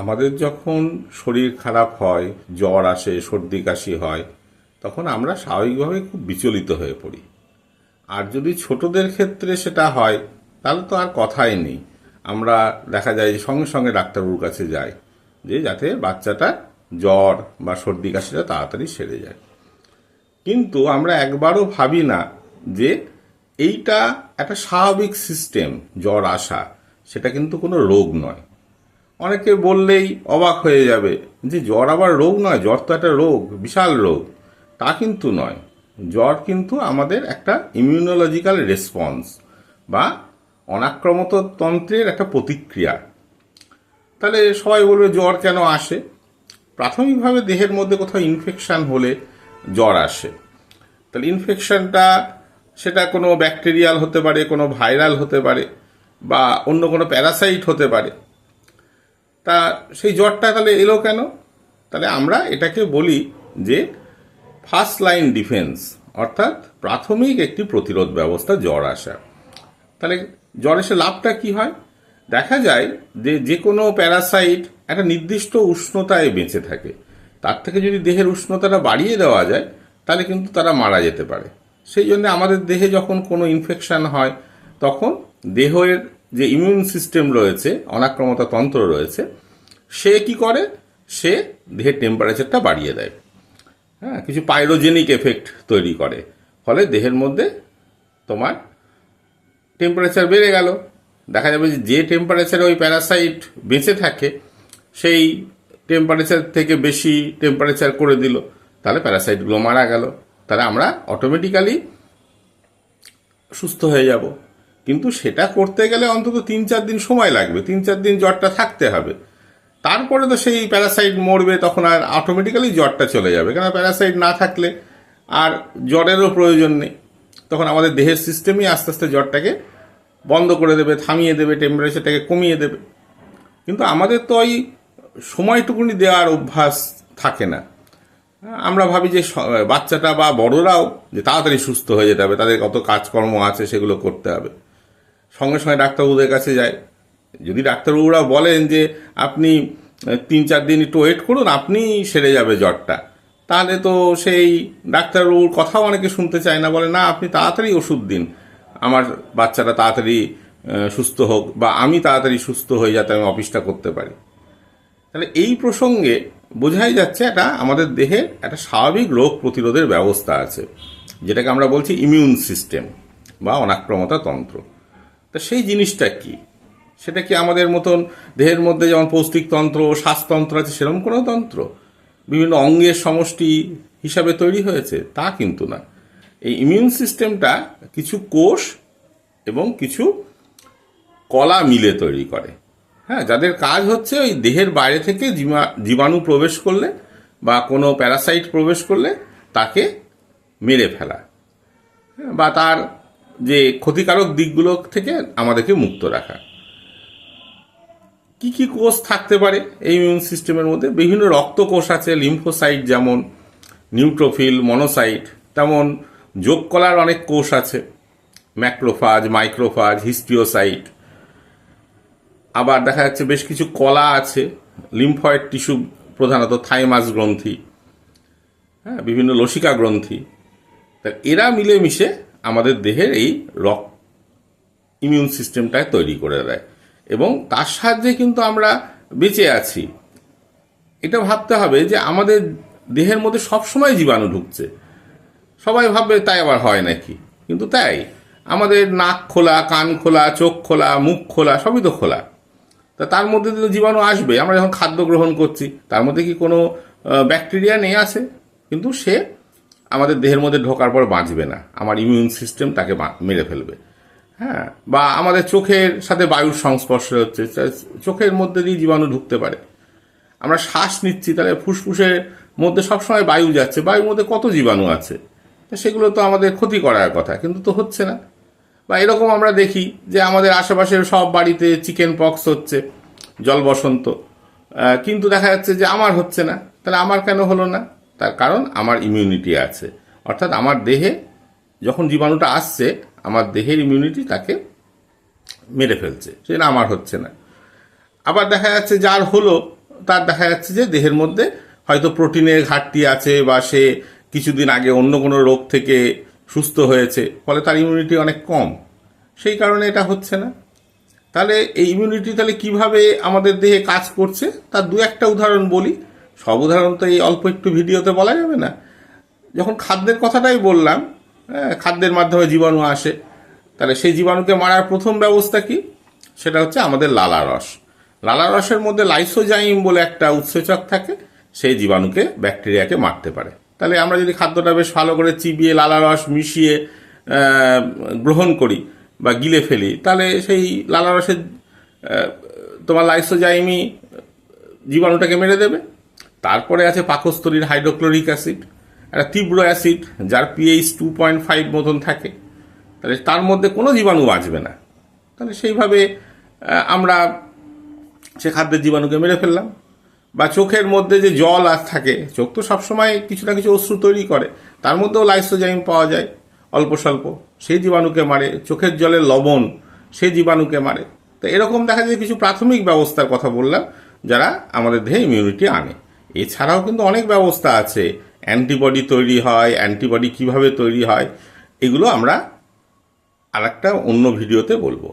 আমাদের যখন শরীর খারাপ হয়, জ্বর আসে, সর্দি কাশি হয়, তখন আমরা স্বাভাবিকভাবে খুব বিচলিত হয়ে পড়ি। আর যদি ছোটদের ক্ষেত্রে সেটা হয়, তাহলে তো আর কথাই নেই। আমরা দেখা যায় যে সঙ্গে সঙ্গে ডাক্তারবাবুর কাছে যাই, যে যাতে বাচ্চাটা জ্বর বা সর্দি কাশিটা তাড়াতাড়ি সেরে যায়। কিন্তু আমরা একবারও ভাবি না যে এইটা একটা স্বাভাবিক সিস্টেম, জ্বর আসা সেটা কিন্তু কোনো রোগ নয়। অনেকে বললেই অবাক হয়ে যাবে যে জ্বর আবার রোগ নয়, জ্বর তো একটা রোগ, বিশাল রোগ। তা কিন্তু নয়। জ্বর কিন্তু আমাদের একটা ইমিউনোলজিক্যাল রেসপন্স বা অনাক্রমত তন্ত্রের একটা প্রতিক্রিয়া। তাহলে সবাই বলবে জ্বর কেন আসে? প্রাথমিকভাবে দেহের মধ্যে কোথাও ইনফেকশন হলে জ্বর আসে। তাহলে ইনফেকশনটা সেটা কোনো ব্যাকটেরিয়াল হতে পারে, কোনো ভাইরাল হতে পারে, বা অন্য কোনো প্যারাসাইট হতে পারে। তা সেই জ্বরটা তাহলে এলো কেন? তাহলে আমরা এটাকে বলি যে ফার্স্ট লাইন ডিফেন্স, অর্থাৎ প্রাথমিক একটি প্রতিরোধ ব্যবস্থা জ্বর আসা। তাহলে জ্বর এসে লাভটা কি হয়? দেখা যায় যে যে কোনো প্যারাসাইট একটা নির্দিষ্ট উষ্ণতায় বেঁচে থাকে। তার থেকে যদি দেহের উষ্ণতাটা বাড়িয়ে দেওয়া যায়, তাহলে কিন্তু তারা মারা যেতে পারে। সেই জন্য আমাদের দেহে যখন কোনো ইনফেকশন হয়, তখন দেহের যে ইমিউন সিস্টেম রয়েছে, অনাক্রমতা তন্ত্র রয়েছে, সে কি করে? সে দেহের টেম্পারেচারটা বাড়িয়ে দেয়। হ্যাঁ, কিছু পাইরোজেনিক এফেক্ট তৈরি করে। ফলে দেহের মধ্যে তোমার টেম্পারেচার বেড়ে গেল। দেখা যাবে যে টেম্পারেচারে ওই প্যারাসাইট বেঁচে থাকে, সেই টেম্পারেচার থেকে বেশি টেম্পারেচার করে দিল, তাহলে প্যারাসাইটগুলো মারা গেল। তাহলে আমরা অটোমেটিক্যালি সুস্থ হয়ে যাব। কিন্তু সেটা করতে গেলে অন্তত 3-4 দিন সময় লাগবে। 3-4 দিন জ্বরটা থাকতে হবে। তারপরে তো সেই প্যারাসাইট মরবে, তখন আর অটোমেটিক্যালি জ্বরটা চলে যাবে। কারণ প্যারাসাইট না থাকলে আর জ্বরেরও প্রয়োজন নেই। তখন আমাদের দেহের সিস্টেমই আস্তে আস্তে জ্বরটাকে বন্ধ করে দেবে, থামিয়ে দেবে, টেম্পারেচারটাকে কমিয়ে দেবে। কিন্তু আমাদের তো ওই সময়টুকুনি দেওয়ার অভ্যাস থাকে না। আমরা ভাবি যে বাচ্চাটা বা বড়রাও যে তাড়াতাড়ি সুস্থ হয়ে যেতে হবে, তাদের কত কাজকর্ম আছে সেগুলো করতে হবে, সঙ্গে সঙ্গে ডাক্তারবাবুদের কাছে যায়। যদি ডাক্তারবাবুরা বলেন যে আপনি 3-4 দিন একটু ওয়েট করুন, আপনি সেরে যাবে জ্বরটা, তাহলে তো সেই ডাক্তারবাবুর কথাও অনেকে শুনতে চায় না। বলে না, আপনি তাড়াতাড়ি ওষুধ দিন, আমার বাচ্চাটা তাড়াতাড়ি সুস্থ হোক, বা আমি তাড়াতাড়ি সুস্থ হয়ে যাতে আমি অফিসটা করতে পারি। তাহলে এই প্রসঙ্গে বোঝাই যাচ্ছে এটা আমাদের দেহে একটা স্বাভাবিক রোগ প্রতিরোধের ব্যবস্থা আছে, যেটাকে আমরা বলছি ইমিউন সিস্টেম বা অনাক্রমতা তন্ত্র। তা সেই জিনিসটা কি? সেটা কি আমাদের মতন দেহের মধ্যে যেমন পৌষ্টিকতন্ত্র, শ্বাসতন্ত্র আছে, সেরকম কোনো তন্ত্র বিভিন্ন অঙ্গের সমষ্টি হিসাবে তৈরি হয়েছে? তা কিন্তু না। এই ইমিউন সিস্টেমটা কিছু কোষ এবং কিছু কলা মিলে তৈরি করে। হ্যাঁ, যাদের কাজ হচ্ছে ওই দেহের বাইরে থেকে জীবাণু প্রবেশ করলে বা কোনো প্যারাসাইট প্রবেশ করলে তাকে মেরে ফেলা, বা তার যে ক্ষতিকারক দিকগুলো থেকে আমাদেরকে মুক্ত রাখা। কি কি কোষ থাকতে পারে এই ইমিউন সিস্টেমের মধ্যে? বিভিন্ন রক্ত কোষ আছে, লিম্ফোসাইট যেমন, নিউট্রোফিল, মনোসাইট, তেমন যোগ কলার অনেক কোষ আছে, ম্যাক্রোফাজ, মাইক্রোফাজ, হিস্টিওসাইট। আবার দেখা যাচ্ছে বেশ কিছু কলা আছে, লিম্ফয়েড টিস্যু, প্রধানত থাইমাস গ্রন্থি, হ্যাঁ, বিভিন্ন লসিকা গ্রন্থি। তা এরা মিলেমিশে আমাদের দেহের এই ইমিউন সিস্টেমটায় তৈরি করে দেয়, এবং তার সাহায্যে কিন্তু আমরা বেঁচে আছি। এটা ভাবতে হবে যে আমাদের দেহের মধ্যে সবসময় জীবাণু ঢুকছে। সবাই ভাববে তাই আবার হয় নাকি? কিন্তু তাই, আমাদের নাক খোলা, কান খোলা, চোখ খোলা, মুখ খোলা, সবই তো খোলা। তা তার মধ্যে তো জীবাণু আসবে। আমরা যখন খাদ্য গ্রহণ করছি, তার মধ্যে কি কোনো ব্যাকটেরিয়া নেই? আছে, কিন্তু সে আমাদের দেহের মধ্যে ঢোকার পর বাঁচবে না, আমার ইমিউন সিস্টেম তাকে মেরে ফেলবে। হ্যাঁ, বা আমাদের চোখের সাথে বায়ুর সংস্পর্শ হচ্ছে, চোখের মধ্যে দিয়ে জীবাণু ঢুকতে পারে। আমরা শ্বাস নিচ্ছি, তাহলে ফুসফুসের মধ্যে সবসময় বায়ু যাচ্ছে, বায়ুর মধ্যে কত জীবাণু আছে, সেগুলো তো আমাদের ক্ষতি করার কথা, কিন্তু তো হচ্ছে না। বা এরকম আমরা দেখি যে আমাদের আশেপাশের সব বাড়িতে চিকেন পক্স হচ্ছে, জল বসন্ত, কিন্তু দেখা যাচ্ছে যে আমার হচ্ছে না। তাহলে আমার কেন হলো না? তার কারণ আমার ইমিউনিটি আছে। অর্থাৎ আমার দেহে যখন জীবাণুটা আসছে, আমার দেহের ইমিউনিটি তাকে মেরে ফেলছে, সেটা আমার হচ্ছে না। আবার দেখা যাচ্ছে যার হলো, তার দেখা যাচ্ছে যে দেহের মধ্যে হয়তো প্রোটিনের ঘাটতি আছে, বা সে কিছুদিন আগে অন্য কোনো রোগ থেকে সুস্থ হয়েছে, ফলে তার ইমিউনিটি অনেক কম, সেই কারণে এটা হচ্ছে না। তাহলে এই ইমিউনিটি তাহলে কিভাবে আমাদের দেহে কাজ করছে তার দু একটা উদাহরণ বলি। সব উদাহরণ তো এই অল্প একটু ভিডিওতে বলা যাবে না। যখন খাদ্যের কথাটাই বললাম, খাদ্যের মাধ্যমে জীবাণু আসে, তাহলে সেই জীবাণুকে মারার প্রথম ব্যবস্থা কি? সেটা হচ্ছে আমাদের লালারস। লালারসের মধ্যে লাইসোজাইম বলে একটা উৎসেচক থাকে, সেই জীবাণুকে, ব্যাকটেরিয়াকে মারতে পারে। তাহলে আমরা যদি খাদ্যটা বেশ ভালো করে চিবিয়ে লালারস মিশিয়ে গ্রহণ করি বা গিলে ফেলি, তাহলে সেই লালারসের তোমার লাইসোজাইমই জীবাণুটাকে মেরে দেবে। তারপরে আছে পাকস্থলীর হাইড্রোক্লোরিক অ্যাসিড, একটা তীব্র অ্যাসিড যার পিএইচ 2.5 মতন থাকে, তাহলে তার মধ্যে কোনো জীবাণু বাঁচবে না। তাহলে সেইভাবে আমরা সে খাদ্যের জীবাণুকে মেরে ফেললাম। বা চোখের মধ্যে যে জল থাকে, চোখ তো সবসময় কিছু না কিছু অশ্রু তৈরি করে, তার মধ্যেও লাইসোজাইম পাওয়া যায় অল্প স্বল্প, সেই জীবাণুকে মারে। চোখের জলের লবণ সেই জীবাণুকে মারে। তো এরকম দেখা যায় কিছু প্রাথমিক ব্যবস্থার কথা বললাম যারা আমাদের দেহে ইমিউনিটি আনে। এছাড়াও কিন্তু অনেক ব্যবস্থা আছে, অ্যান্টিবডি তৈরি হয়, অ্যান্টিবডি কিভাবে তৈরি হয়, এগুলো আমরা আরেকটা অন্য ভিডিওতে বলবো।